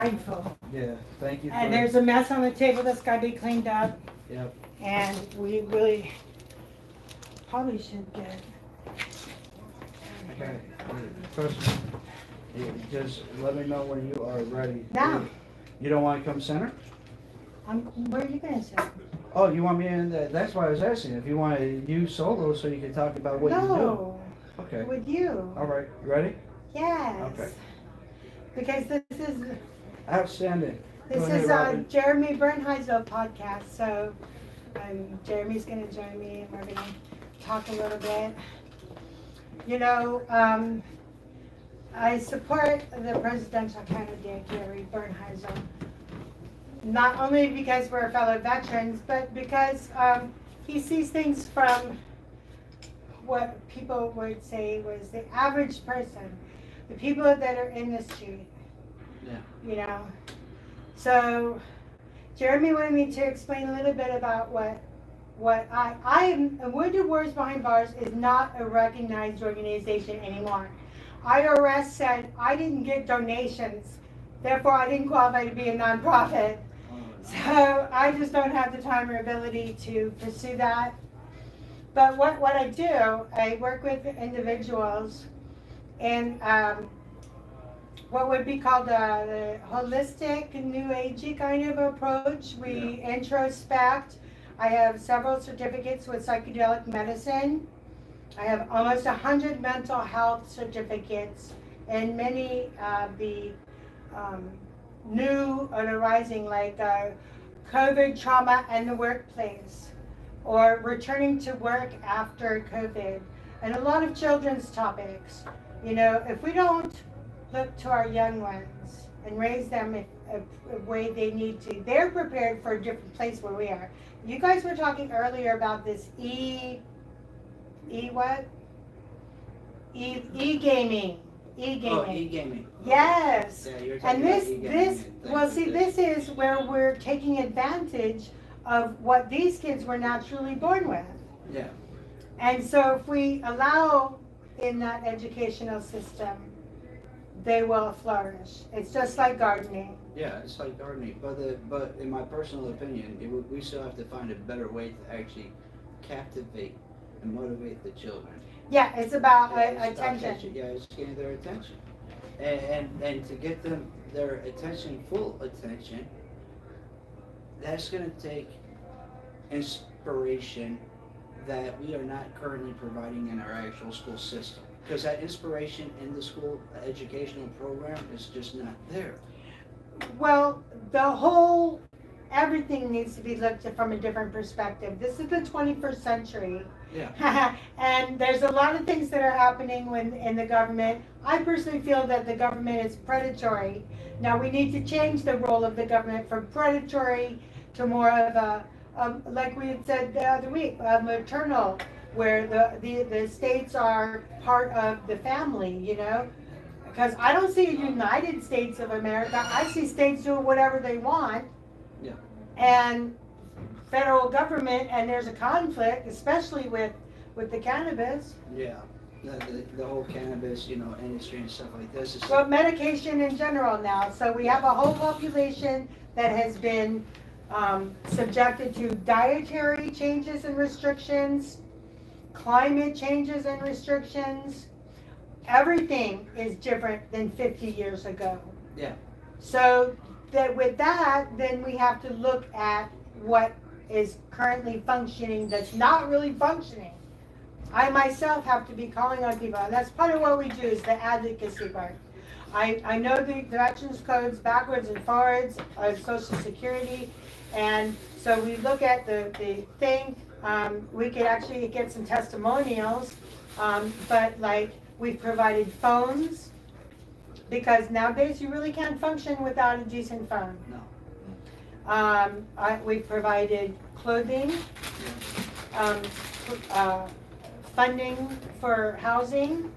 mindful. Yeah, thank you. And there's a mess on the table that's got to be cleaned up. Yep. And we really probably should get. Okay. First, just let me know when you are ready. Now. You don't want to come center? Where are you going to sit? Oh, you want me in? That's why I was asking if you want to use solo so you can talk about what you do. No. Okay. With you. All right. You ready? Yes. Okay. Because this is Outstanding. this Go ahead, is Robin. Jeremy Bernheisel podcast. So Jeremy's going to join me and we're going to talk a little bit. You know, I support the presidential candidate, Jeremy Bernheisel. Not only because we're fellow veterans, but because he sees things from what people would say was the average person, the people that are in the street. Yeah. You know. So Jeremy wanted me to explain a little bit about what I am. Wounded Warriors Behind Bars is not a recognized organization anymore. IRS said I didn't get donations, therefore I didn't qualify to be a nonprofit. So I just don't have the time or ability to pursue that. But what I do, I work with individuals in what would be called the holistic, new agey kind of approach. We introspect. I have several certificates with psychedelic medicine. I have almost 100 mental health certificates, and many of the new and arising, like COVID trauma and the workplace, or returning to work after COVID, and a lot of children's topics. You know, if we don't look to our young ones and raise them a way they need to, they're prepared for a different place where we are. You guys were talking earlier about this e-gaming. Oh, e-gaming. Yes. Yeah, you're And talking about e-gaming. this is where we're taking advantage of what these kids were naturally born with. Yeah. And so if we allow in that educational system, they will flourish. It's just like gardening. Yeah, it's like gardening, but in my personal opinion, we still have to find a better way to actually captivate and motivate the children. Yeah, it's about It's about attention. Yeah, it's getting their attention, and to get them their attention, full attention, that's going to take inspiration that we are not currently providing in our actual school system. Because that inspiration in the school educational program is just not there. Well, everything needs to be looked at from a different perspective. This is the 21st century. Yeah. And there's a lot of things that are happening in the government. I personally feel that the government is predatory. Now we need to change the role of the government from predatory to more of a, like we had said the other week, maternal, where the states are part of the family, you know? Because I don't see a United States of America. I see states doing whatever they want. Yeah. And federal government, and there's a conflict, especially with the cannabis. Yeah. The whole cannabis, industry and stuff like this is. Well, medication in general now. So we have a whole population that has been subjected to dietary changes and restrictions, climate changes and restrictions. Everything is different than 50 years ago. Yeah. So that with that, then we have to look at what is currently functioning that's not really functioning. I myself have to be calling on people, and that's part of what we do is the advocacy part. I know the veterans codes backwards and forwards of Social Security, and so we look at the thing. We could actually get some testimonials, but like we've provided phones, because nowadays you really can't function without a decent phone. No. We've provided clothing, funding for housing,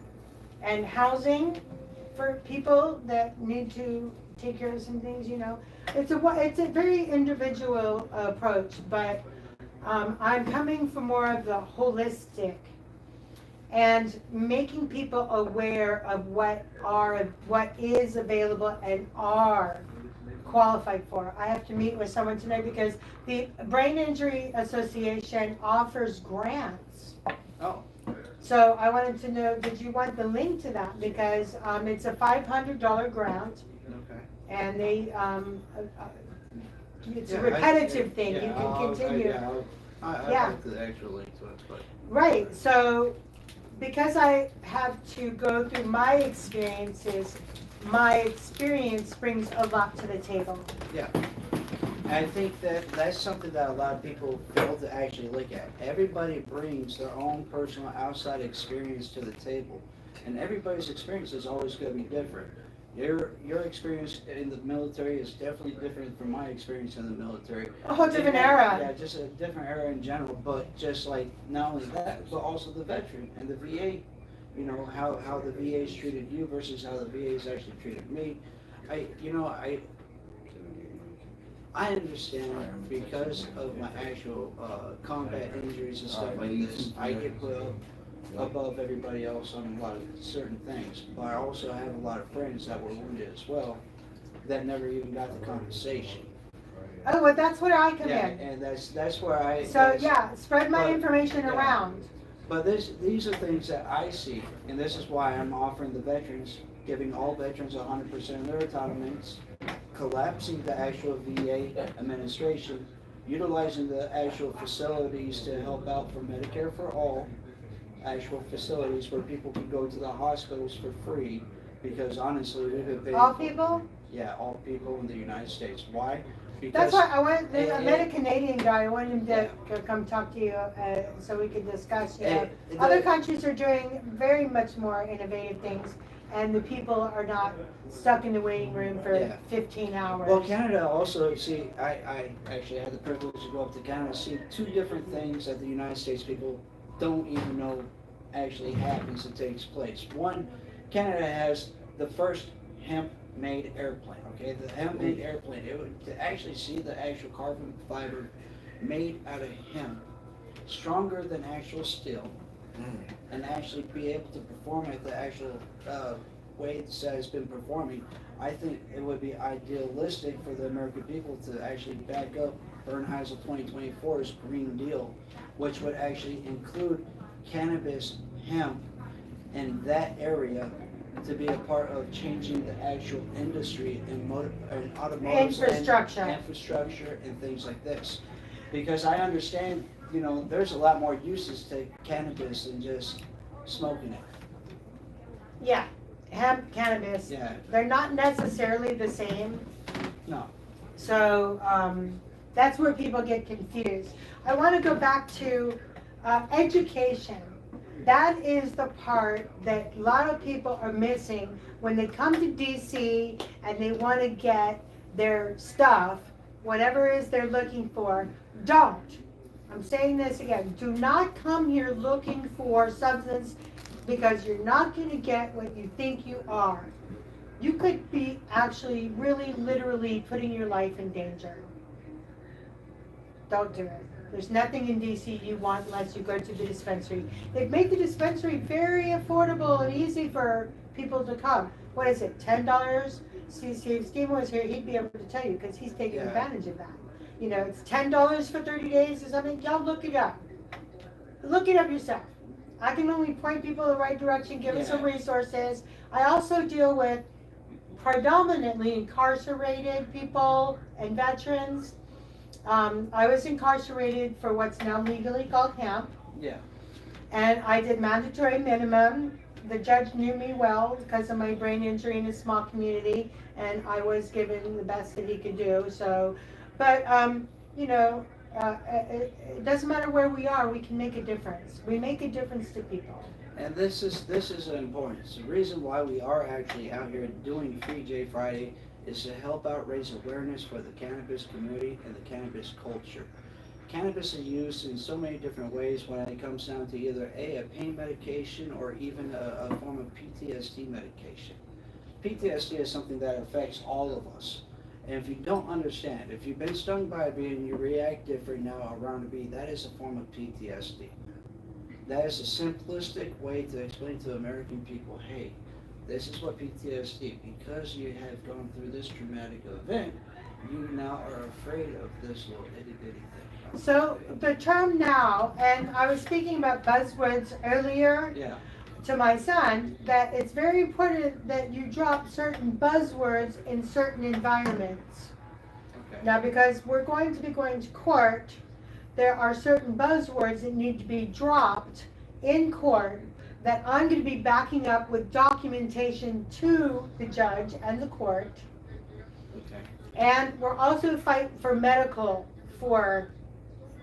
and housing for people that need to take care of some things, you know. It's a very individual approach, but I'm coming from more of the holistic and making people aware of what is available and are qualified for. I have to meet with someone tonight because the Brain Injury Association offers grants. Oh, So I wanted to know, did you want the link to that? Because it's a $500 grant, okay. and they, it's a Yeah, repetitive thing, you can continue. I'd Yeah. like the actual link to it, but. Right, so because I have to go through my experiences, my experience brings a lot to the table. Yeah. I think that that's something that a lot of people fail to actually look at. Everybody brings their own personal outside experience to the table, and everybody's experience is always going to be different. Your experience in the military is definitely different from my experience in the military. A whole different Yeah, era. just a different era in general, but just like not only that, but also the veteran and the VA. You know, how the VA's treated you versus how the VA's actually treated me. I understand because of my actual combat injuries and stuff like this, I get put up above everybody else on a lot of certain things. But I also have a lot of friends that were wounded as well that never even got the compensation. Oh, well, that's where I come Yeah, in. and that's where I. So, yeah, spread my but- information yeah. around. But these are things that I see, and this is why I'm offering the veterans, giving all veterans 100% of their entitlements, collapsing the actual VA administration, utilizing the actual facilities to help out for Medicare for all, actual facilities where people can go to the hospitals for free, because honestly, we've been paying. All people? Yeah, all people in the United States. Why? That's why I want, I and- met a Canadian guy, I wanted him to come talk to you, so we could discuss, you know. Other countries are doing very much more innovative things, and the people are not stuck in the waiting room for Yeah. 15 hours. Well, Canada also, see, I actually had the privilege to go up to Canada, see two different things that the United States people don't even know actually happens and takes place. One, Canada has the first hemp-made airplane, okay? The hemp-made airplane, to actually see the actual carbon fiber made out of hemp, stronger than actual steel, and actually be able to perform at the actual way that it's been performing, I think it would be idealistic for the American people to actually back up Bernheisel 2024's Green Deal, which would actually include cannabis, hemp, in that area to be a part of changing the actual industry in automotive infrastructure and things like this. Because I understand, you know, there's a lot more uses to cannabis than just smoking it. Yeah, hemp, cannabis, Yeah, they're not necessarily the same. no. So, that's where people get confused. I want to go back to education. That is the part that a lot of people are missing when they come to DC and they want to get their stuff, whatever it is they're looking for. Don't. I'm saying this again. Do not come here looking for substance, because you're not going to get what you think you are. You could be actually really literally putting your life in danger. Don't do it. There's nothing in DC you want unless you go to the dispensary. They've made the dispensary very affordable and easy for people to come. What is it, $10? See, if Steve was here, he'd be able to tell you, because he's taking Yeah. advantage of that. You know, it's $10 for 30 days or something. Y'all look it up. Look it up yourself. I can only point people in the right direction, give them some resources. I also deal with predominantly incarcerated people and veterans. I was incarcerated for what's now legally called hemp, Yeah. and I did mandatory minimum. The judge knew me well because of my brain injury in a small community, and I was given the best that he could do. So, but you know, it doesn't matter where we are, we can make a difference. We make a difference to people. And this is important. It's the reason why we are actually out here doing Free J Friday is to help out raise awareness for the cannabis community and the cannabis culture. Cannabis is used in so many different ways when it comes down to either a pain medication or even a form of PTSD medication. PTSD is something that affects all of us. And if you don't understand, if you've been stung by a bee and you react different now around a bee, that is a form of PTSD. That is a simplistic way to explain to American people, hey, this is what PTSD, because you have gone through this traumatic event, you now are afraid of this little itty bitty thing? So the term now, and I was speaking about buzzwords earlier Yeah. to my son, that it's very important that you drop certain buzzwords in certain environments. Okay. Now, because we're going to be going to court, there are certain buzzwords that need to be dropped in court that I'm going to be backing up with documentation to the judge and the court. Okay. And we're also fighting for medical for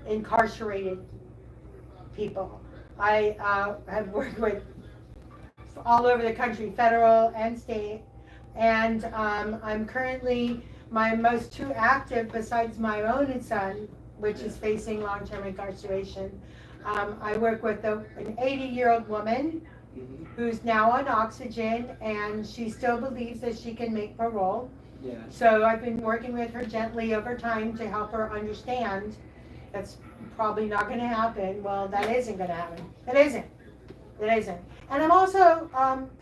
incarcerated people. I have worked with all over the country, federal and state, and I'm currently my most two active besides my own son, which is facing long-term incarceration. I work with an 80-year-old woman Mm-hmm. who's now on oxygen, and she still believes that she can make parole. Yeah. So I've been working with her gently over time to help her understand that's probably not going to happen. Well, that isn't going to happen. It isn't. It isn't. And I'm also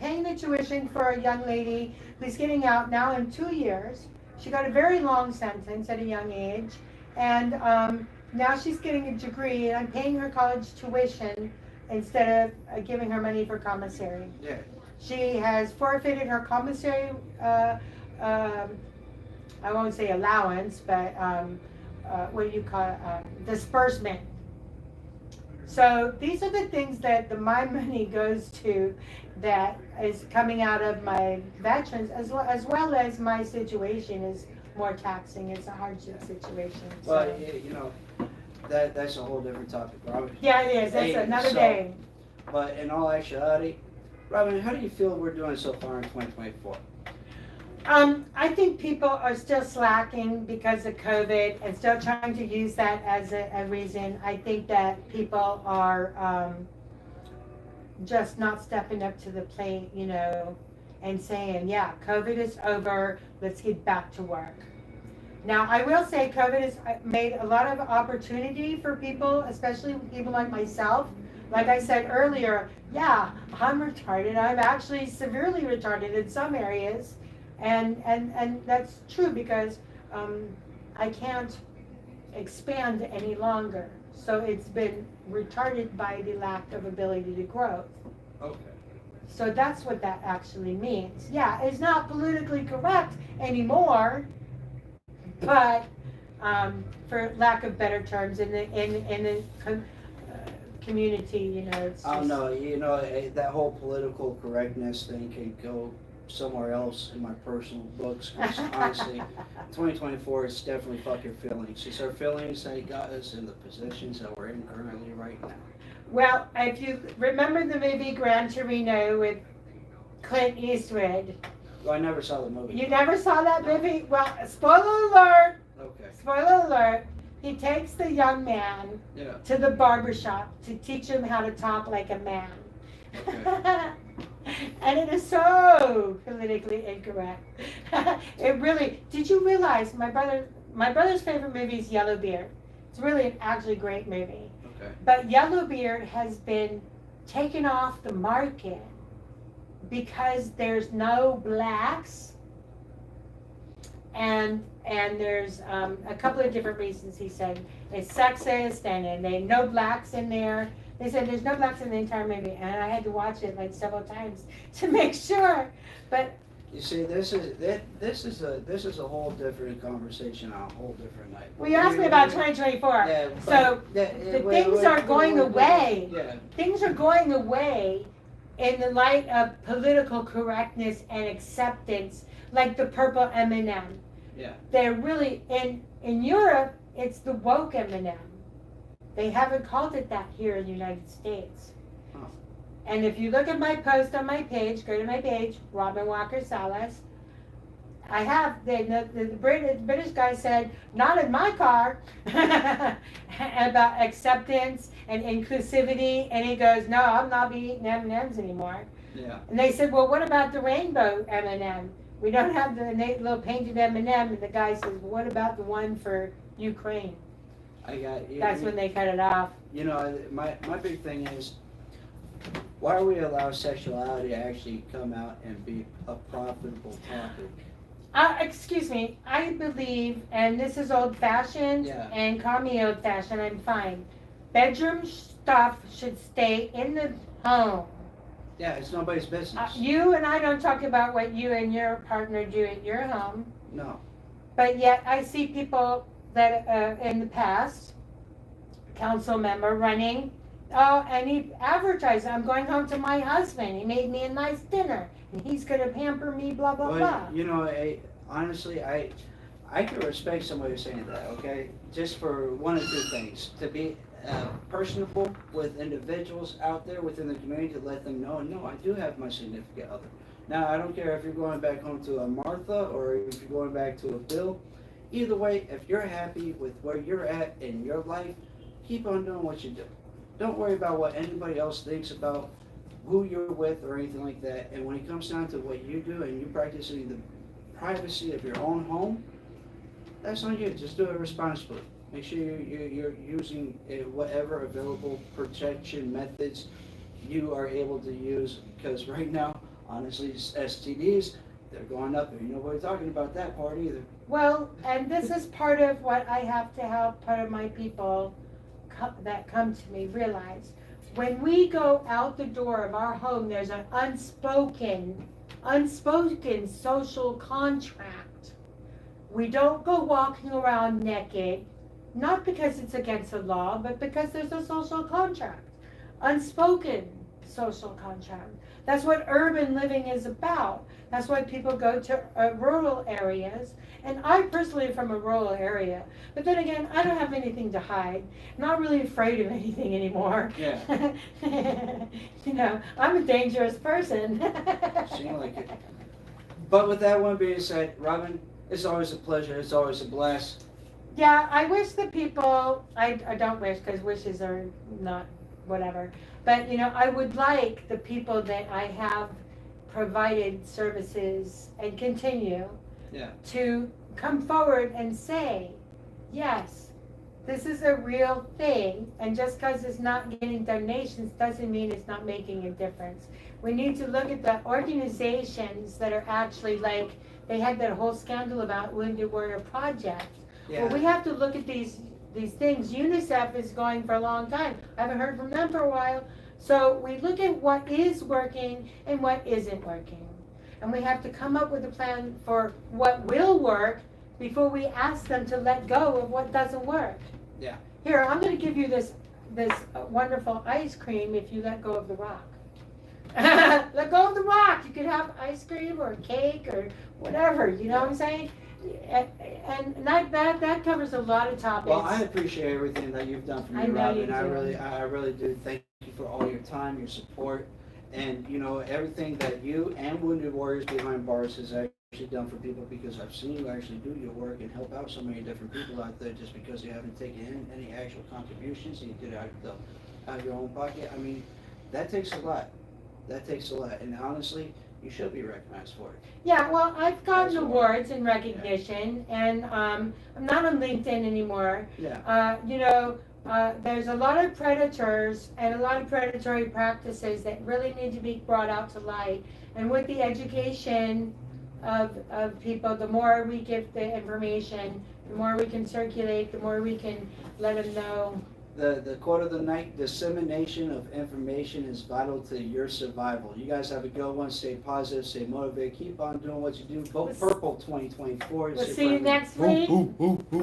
paying the tuition for a young lady who's getting out now in 2 years. She got a very long sentence at a young age, and now she's getting a degree, and I'm paying her college tuition instead of giving her money for commissary. Yeah. She has forfeited her commissary, I won't say allowance, but what do you call it, disbursement. So these are the things that my money goes to, that is coming out of my veterans, as well as my situation is more taxing. It's a hardship situation. So. Well, you know, that's a whole different topic, Robin. Yeah, it is. That's Hey, another so- day. But in all actuality, Robin, how do you feel we're doing so far in 2024? I think people are still slacking because of COVID and still trying to use that as a reason. I think that people are just not stepping up to the plate, you know, and saying, yeah, COVID is over, let's get back to work. Now, I will say COVID has made a lot of opportunity for people, especially people like myself. Like I said earlier, yeah, I'm retarded. I'm actually severely retarded in some areas. And that's true because I can't expand any longer. So it's been retarded by the lack of ability to grow. Okay. So that's what that actually means. Yeah, it's not politically correct anymore, but for lack of better terms, in the community, you know, it's I don't just, know, you know, that whole political correctness thing can go somewhere else in my personal books, 'cause honestly, 2024 is definitely fuck your feelings. It's our feelings that got us in the positions that we're in currently right now. Well, if you remember the movie Gran Torino with Clint Eastwood, Well, I never saw the movie. you never saw that movie? Well, spoiler alert, Okay. spoiler alert, he takes the young man Yeah. to the barber shop to teach him how to talk like a man. Okay. And it is so politically incorrect. It really, did you realize my brother's favorite movie is Yellowbeard. It's really an actually great movie. Okay. But Yellowbeard has been taken off the market because there's no blacks, and there's a couple of different reasons. He said it's sexist, and they no blacks in there. They said there's no blacks in the entire movie, and I had to watch it like several times to make sure. But You see, this is a whole different conversation on a whole different night. well, you asked me about 2024. Yeah, So the things are going away. Yeah. Things are going away in the light of political correctness and acceptance, like the purple M&M. Yeah. They're really in Europe. It's the woke M&M. They haven't called it that here in the United States. Oh. And if you look at my post on my page, go to my page, Robin Walker Salas. I have the British guy said, not in my car, about acceptance and inclusivity, and he goes, no, I'm not be eating M&Ms anymore. Yeah. And they said, well, what about the rainbow M&M? We don't have the little painted M&M, and the guy says, well, what about the one for Ukraine? I got you. That's when they cut it off. You know, my big thing is, why do we allow sexuality to actually come out and be a profitable topic Excuse me, I believe, and this is old fashioned, Yeah. and call me old fashioned, I'm fine. Bedroom stuff should stay in the home. Yeah, it's nobody's business. You and I don't talk about what you and your partner do at your home, No. but yet I see people that, in the past, council member running, oh, and he advertised, I'm going home to my husband, he made me a nice dinner, and he's gonna pamper me, blah, blah, blah. Well, you know, honestly, I can respect somebody saying that, okay? Just for one of two things. To be personable with individuals out there within the community, to let them know, no, I do have my significant other. Now, I don't care if you're going back home to a Martha or if you're going back to a Bill. Either way, if you're happy with where you're at in your life, keep on doing what you do. Don't worry about what anybody else thinks about who you're with or anything like that. And when it comes down to what you do and you practicing the privacy of your own home, that's on you. Just do it responsibly. Make sure you're using whatever available protection methods you are able to use, because right now, honestly, STDs, they're going up, and nobody's talking about that part either. Well, and this is part of what I have to help part of my people that come to me realize. When we go out the door of our home, there's an unspoken social contract. We don't go walking around naked, not because it's against the law, but because there's a social contract. Unspoken social contract. That's what urban living is about. That's why people go to rural areas. And I personally am from a rural area. But then again, I don't have anything to hide. I'm not really afraid of anything anymore. Yeah. You know, I'm a dangerous person. Seem like it. But with that one being said, Robin, it's always a pleasure. It's always a blast. Yeah, I wish the people, I don't wish, because wishes are not whatever. But, you know, I would like the people that I have provided services and continue to come forward and say, yes, this is a real thing, and just because it's not getting donations doesn't mean it's not making a difference. We need to look at the organizations that are actually like, they had that whole scandal about Wounded Warrior Project. Yeah. Well, we have to look at these things. UNICEF is going for a long time. I haven't heard from them for a while. So we look at what is working and what isn't working. And we have to come up with a plan for what will work before we ask them to let go of what doesn't work. Yeah. Here, I'm going to give you this wonderful ice cream if you let go of the rock. Let go of the rock. You could have ice cream or cake or whatever. You know what I'm saying? And that covers a lot of topics. Well, I appreciate everything that you've done for me, I know you Robin. do. I really do. Thank you for all your time, your support, and you know everything that you and Wounded Warriors Behind Bars has actually done for people. Because I've seen you actually do your work and help out so many different people out there, just because you haven't taken in any actual contributions. You did it out of your own pocket. I mean, that takes a lot. That takes a lot, and honestly, you should be recognized for it. Yeah, well, I've gotten That's awards and recognition, and I'm not on LinkedIn anymore. Yeah. You know, there's a lot of predators and a lot of predatory practices that really need to be brought out to light. And with the education of people, the more we give the information, the more we can circulate, the more we can let them know. The quote of the night: dissemination of information is vital to your survival. You guys have a good one. Stay positive, stay motivated, keep on doing what you do. Vote purple 2024. We'll see you next week.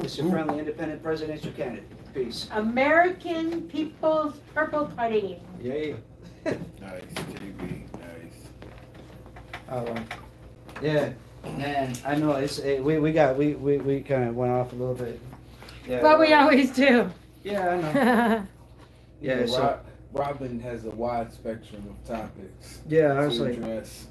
It's your friendly independent presidential candidate. Peace. American People's Purple Party. Yay. Nice, JB, nice. Yeah, man, I know, we kind of went off a little bit. Yeah. But we always do. Yeah, I know. Yeah, Yeah, so, Robin has a wide spectrum of topics yeah, I was to like, address.